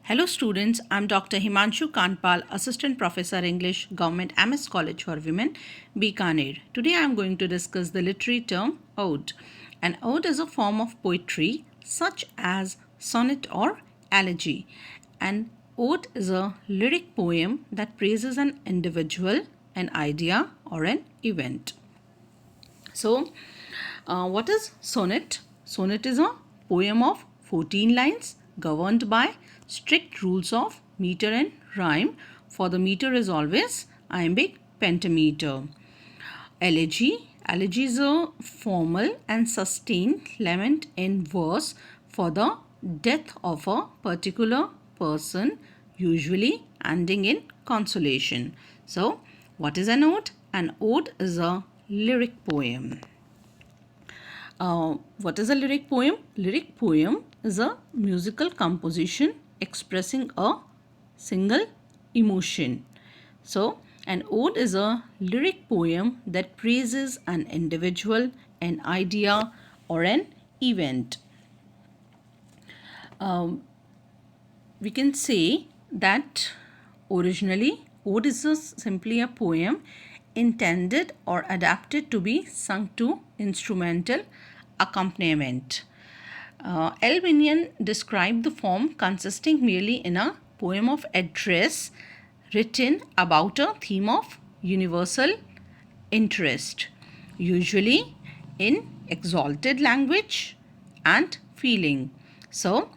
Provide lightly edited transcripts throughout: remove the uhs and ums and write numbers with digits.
Hello students, I'm Dr. Himanshu Kanpal, Assistant Professor English, Government MS College for Women, Bikaner. Today I'm going to discuss the literary term ode. An ode is a form of poetry such as sonnet or elegy. An ode is a lyric poem that praises an individual, an idea or an event. So, what is sonnet? Sonnet is a poem of 14 lines governed by strict rules of meter and rhyme. For the meter is always iambic pentameter. Elegy. Elegy is a formal and sustained lament in verse for the death of a particular person, usually ending in consolation. So, what is an ode? An ode is a lyric poem. What is a lyric poem? Lyric poem is a musical composition expressing a single emotion. So, an ode is a lyric poem that praises an individual, an idea, or an event. We can say that originally, ode is simply a poem intended or adapted to be sung to instrumental accompaniment. L. Binion described the form consisting merely in a poem of address written about a theme of universal interest, usually in exalted language and feeling. So,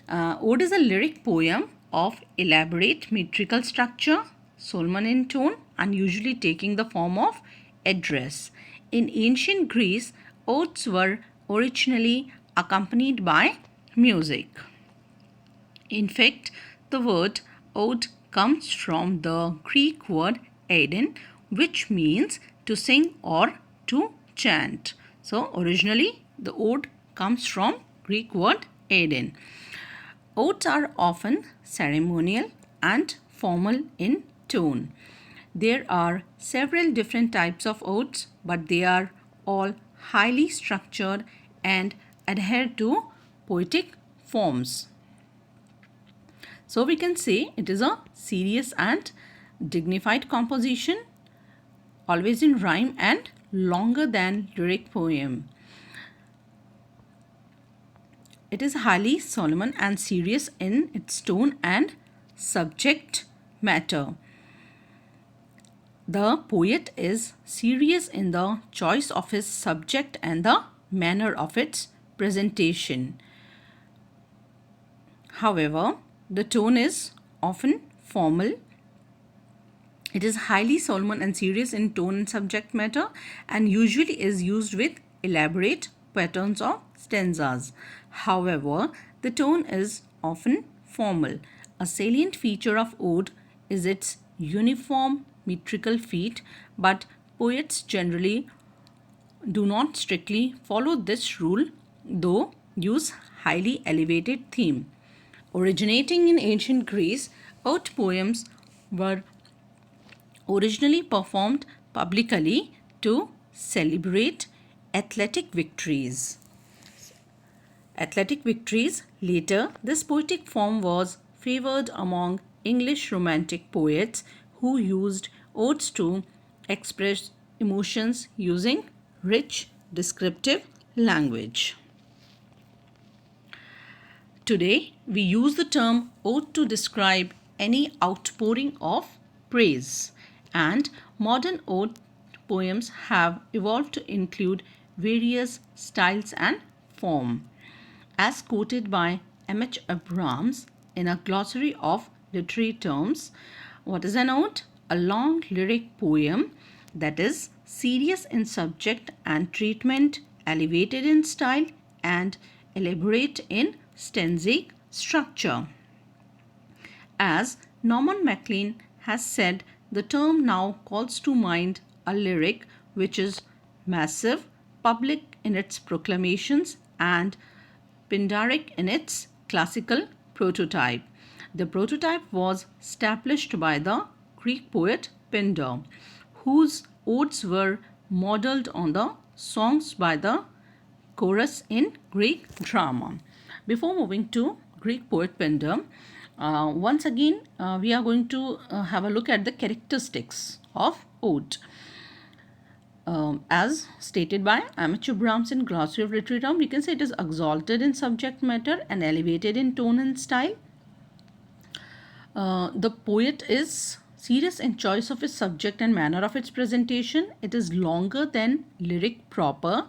ode is a lyric poem of elaborate metrical structure, Solomon in tone, and usually taking the form of address. In ancient Greece, odes were originally accompanied by music. In fact, the word ode comes from the Greek word eidin, which means to sing or to chant. So, originally the ode comes from Greek word eidin. Odes are often ceremonial and formal in tone. There are several different types of odes, but they are all highly structured and adhere to poetic forms. So we can say it is a serious and dignified composition, always in rhyme and longer than lyric poem. It is highly solemn and serious in its tone and subject matter. The poet is serious in the choice of his subject and the manner of its presentation. However, the tone is often formal. It is highly solemn and serious in tone and subject matter and usually is used with elaborate patterns of stanzas. However, the tone is often formal. A salient feature of ode is its uniform metrical feet, but poets generally do not strictly follow this rule, though use highly elevated theme. Originating in ancient Greece, ode poems were originally performed publicly to celebrate athletic victories. Later, this poetic form was favored among English Romantic poets who used odes to express emotions using rich descriptive language. Today, we use the term ode to describe any outpouring of praise, and modern ode poems have evolved to include various styles and form. As quoted by M.H. Abrams in a glossary of literary terms, what is an ode? A long lyric poem that is serious in subject and treatment, elevated in style, and elaborate in stanzic structure. As Norman Maclean has said, the term now calls to mind a lyric which is massive, public in its proclamations, and Pindaric in its classical prototype. The prototype was established by the Greek poet Pindar, whose odes were modeled on the songs by the chorus in Greek drama. Before moving to Greek poet Pindar, Once again, we are going to have a look at the characteristics of ode. As stated by Amateur Brahms in Glossary of Literary Term, we can say it is exalted in subject matter and elevated in tone and style. The poet is serious in choice of its subject and manner of its presentation. It is longer than lyric proper.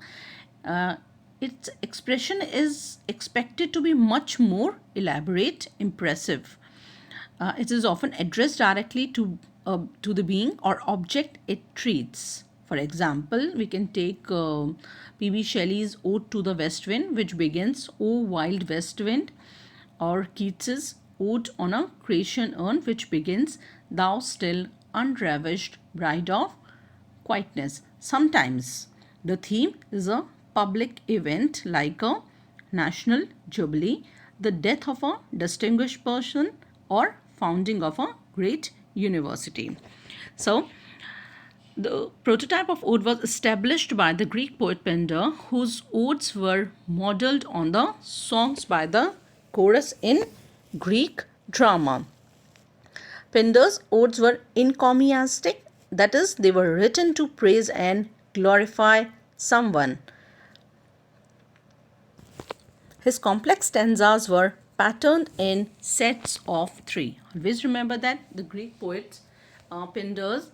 Uh, its expression is expected to be much more elaborate, impressive. It is often addressed directly to the being or object it treats. For example, we can take P.B. Shelley's Ode to the West Wind, which begins, "O wild west wind," or Keats's Ode on a Creation Urn, which begins, "Thou still unravished bride of quietness." Sometimes the theme is a public event like a national jubilee, the death of a distinguished person, or founding of a great university. So, the prototype of ode was established by the Greek poet Pindar, whose odes were modeled on the songs by the chorus in Greek drama. Pindar's odes were encomiastic, that is, they were written to praise and glorify someone. His complex stanzas were patterned in sets of three. Always remember that the Greek poets Pindar's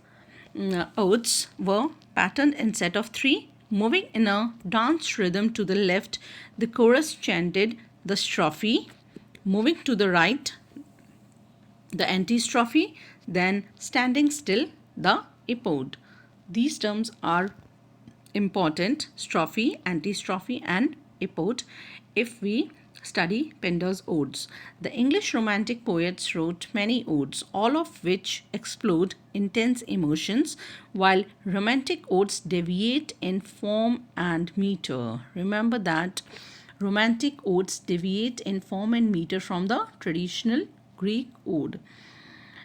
odes were patterned in set of three. Moving in a dance rhythm to the left, the chorus chanted the strophe. Moving to the right, the antistrophe. Then standing still, the epode. These terms are important: strophe, antistrophe, and epode, if we study Pindar's odes. The English Romantic poets wrote many odes, all of which explode intense emotions, while Romantic odes deviate in form and meter. Remember that Romantic odes deviate in form and meter from the traditional Greek ode.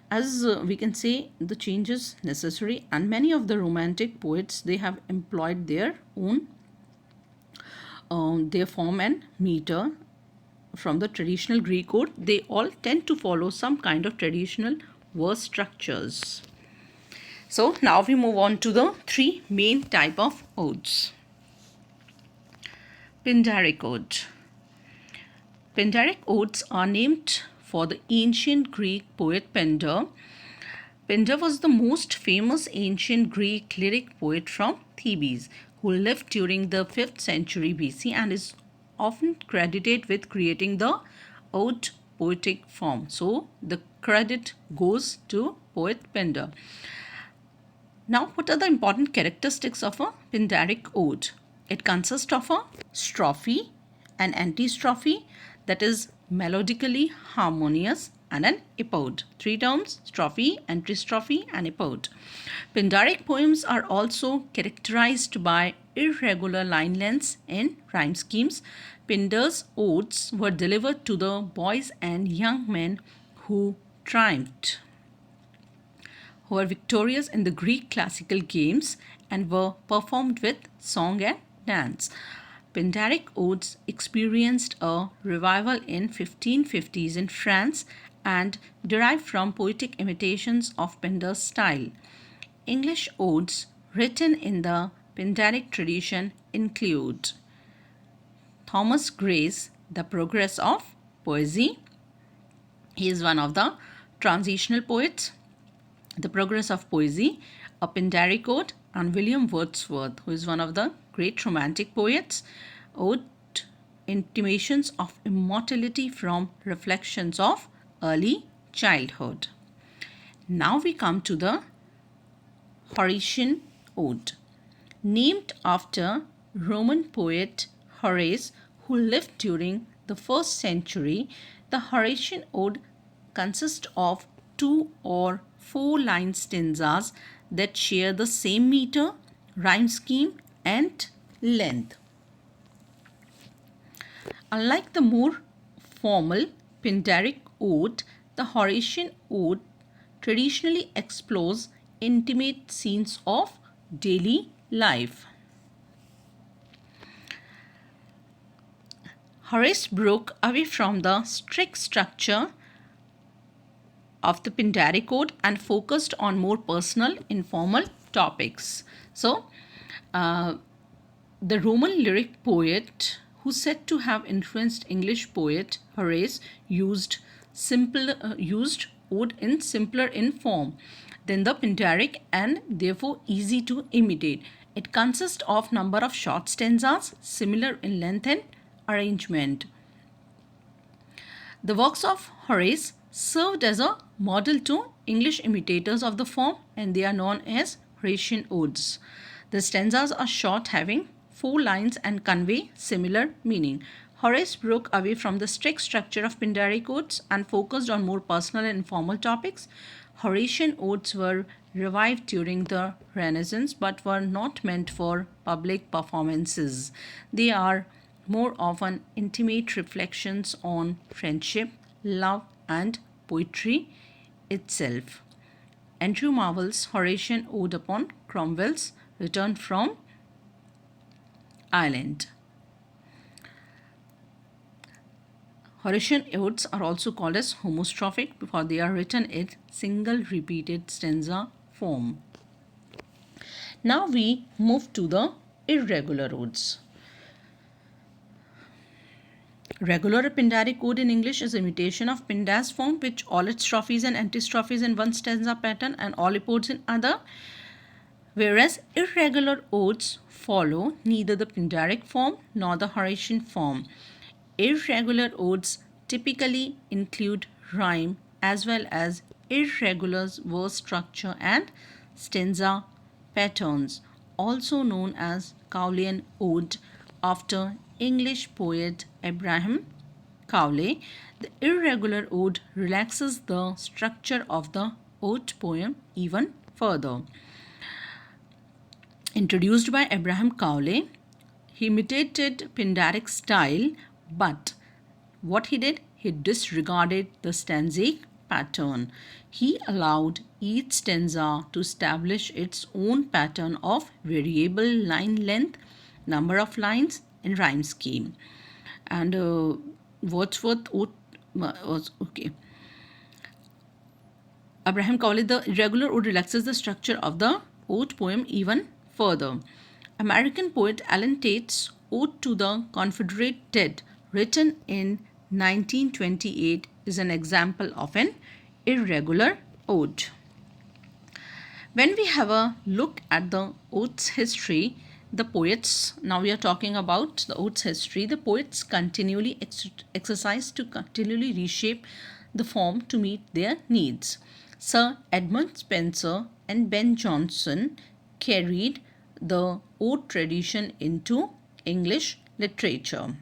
As we can say, the change is necessary, and many of the Romantic poets, they have employed their own their form and meter from the traditional Greek ode. They all tend to follow some kind of traditional verse structures. So now we move on to the three main type of odes. Pindaric ode. Pindaric odes are named for the ancient Greek poet Pindar. Pindar was the most famous ancient Greek lyric poet from Thebes, who lived during the 5th century BC and is often credited with creating the ode poetic form. So the credit goes to poet Pindar. Now, what are the important characteristics of a Pindaric ode? It consists of a strophe, an antistrophe, that is melodically harmonious, and an epode. Three terms: strophe, antistrophe, and epode. Pindaric poems are also characterized by irregular line lengths in rhyme schemes. Pindar's odes were delivered to the boys and young men who triumphed, who were victorious in the Greek classical games, and were performed with song and dance. Pindaric odes experienced a revival in 1550s in France and derived from poetic imitations of Pindar's style. English odes written in the Pindaric tradition include Thomas Gray's The Progress of Poesy. He is one of the transitional poets. The Progress of Poesy, a Pindaric ode, and William Wordsworth, who is one of the great romantic poets, ode intimations of immortality from reflections of early childhood. Now we come to the Horatian ode, named after Roman poet Horace, who lived during the 1st century. The Horatian ode consists of 2 or 4 line stanzas that share the same meter, rhyme scheme, and length. Unlike the more formal Pindaric ode, the Horatian ode traditionally explores intimate scenes of daily life. Horace broke away from the strict structure of the Pindaric Ode and focused on more personal, informal topics. So, the Roman lyric poet who said to have influenced English poet Horace used ode in simpler in form than the Pindaric and therefore easy to imitate. It consists of number of short stanzas similar in length and arrangement. The works of Horace served as a model to English imitators of the form, and they are known as Horatian odes. The stanzas are short, having 4 lines and convey similar meaning. Horace broke away from the strict structure of Pindaric odes and focused on more personal and informal topics. Horatian odes were revived during the Renaissance but were not meant for public performances. They are more often intimate reflections on friendship, love, and poetry itself. Andrew Marvell's Horatian Ode upon Cromwell's return from Ireland. Horatian odes are also called as homostrophic because they are written in single repeated stanza form. Now we move to the irregular odes. Regular Pindaric ode in English is imitation of Pindaz form, which all its strophes and antistrophes in one stanza pattern and all epodes in other, whereas irregular odes follow neither the Pindaric form nor the Horatian form. Irregular odes typically include rhyme as well as irregular verse structure and stanza patterns, also known as Cowleyan ode after English poet Abraham Cowley. The irregular ode relaxes the structure of the ode poem even further. Introduced by Abraham Cowley, he imitated Pindaric style, but what he did, he disregarded the stanzaic pattern. He allowed each stanza to establish its own pattern of variable line length, number of lines, and rhyme scheme. And Wordsworth was okay. Abraham Cowley, the irregular ode relaxes the structure of the ode poem even further. American poet Alan Tate's Ode to the Confederate Dead, written in 1928, is an example of an irregular ode. When we have a look at the ode's history, the poets, now we are talking about the ode's history, the poets continually exercise to continually reshape the form to meet their needs. Sir Edmund Spenser and Ben Jonson carried the ode tradition into English literature.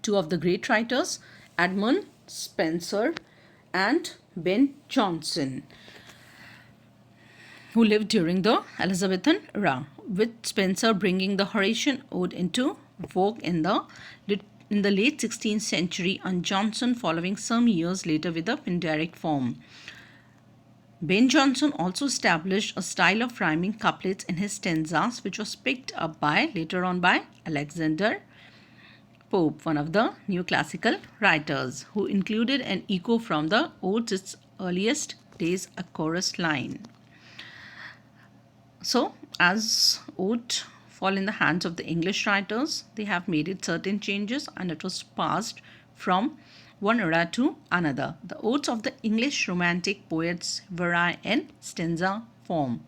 Two of the great writers, Edmund Spenser and Ben Jonson, who lived during the Elizabethan era, with Spenser bringing the Horatian ode into vogue in the late 16th century and Jonson following some years later with the Pindaric form. Ben Jonson also established a style of rhyming couplets in his stanzas, which was picked up later on by Alexander Pope, one of the neoclassical writers, who included an echo from the ode's its earliest days, a chorus line. So, as ode fall in the hands of the English writers, they have made it certain changes and it was passed from one era to another. The odes of the English Romantic poets vary in stanza form.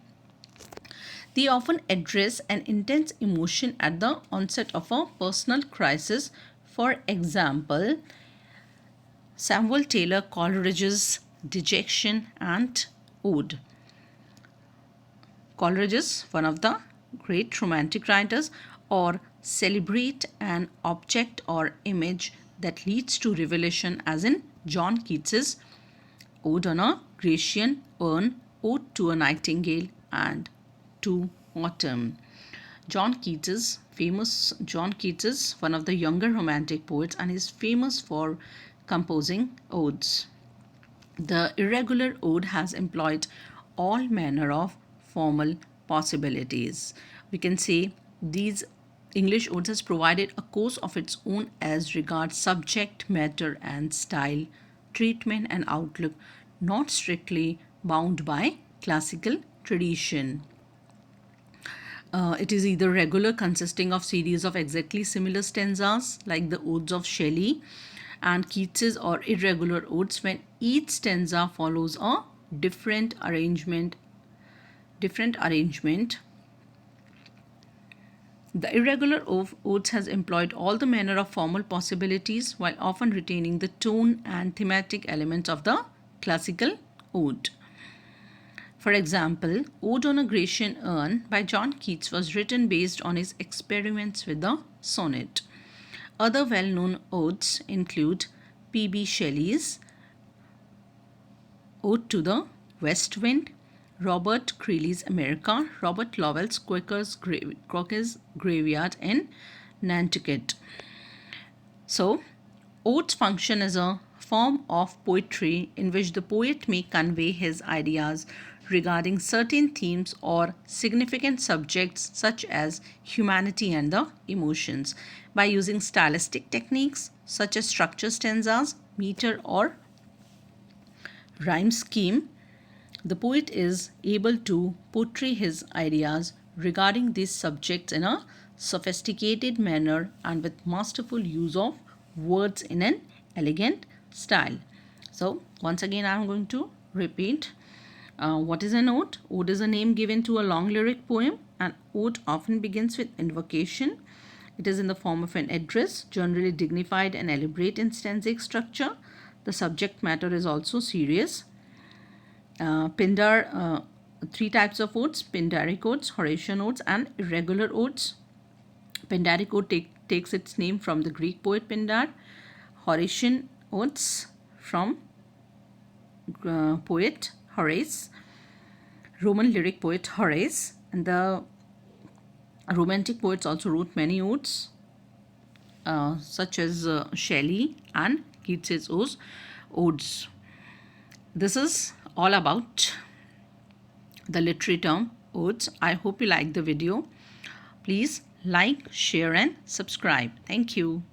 They often address an intense emotion at the onset of a personal crisis. For example, Samuel Taylor Coleridge's Dejection and Ode. Coleridge is one of the great romantic writers, or celebrate an object or image that leads to revelation, as in John Keats's Ode on a Grecian Urn, Ode to a Nightingale, and to Autumn. John Keats is one of the younger romantic poets and is famous for composing odes. The irregular ode has employed all manner of formal possibilities. We can say these English odes has provided a course of its own as regards subject matter and style, treatment and outlook not strictly bound by classical tradition. It is either regular, consisting of series of exactly similar stanzas like the odes of Shelley and Keats's, or irregular odes when each stanza follows a different arrangement. The irregular odes has employed all the manner of formal possibilities while often retaining the tone and thematic elements of the classical ode. For example, Ode on a Grecian Urn by John Keats was written based on his experiments with the sonnet. Other well-known odes include P.B. Shelley's Ode to the West Wind, Robert Creeley's America, Robert Lowell's Quaker's Graveyard in Nantucket. So, odes function as a form of poetry in which the poet may convey his ideas regarding certain themes or significant subjects such as humanity and the emotions by using stylistic techniques such as structure stanzas, meter, or rhyme scheme. The poet is able to portray his ideas regarding these subjects in a sophisticated manner and with masterful use of words in an elegant style. So, once again, I am going to repeat. What is an ode? Ode is a name given to a long lyric poem. An ode often begins with invocation. It is in the form of an address, generally dignified and elaborate in stanzaic structure. The subject matter is also serious. Pindar, three types of odes: Pindaric odes, Horatian odes, and irregular odes. Pindaric ode takes its name from the Greek poet Pindar. Horatian odes from poet Horace, Roman lyric poet Horace, and the Romantic poets also wrote many odes, such as Shelley and Keats's odes. This is all about the literary term odes. I hope you like the video. Please like, share, and subscribe. Thank you.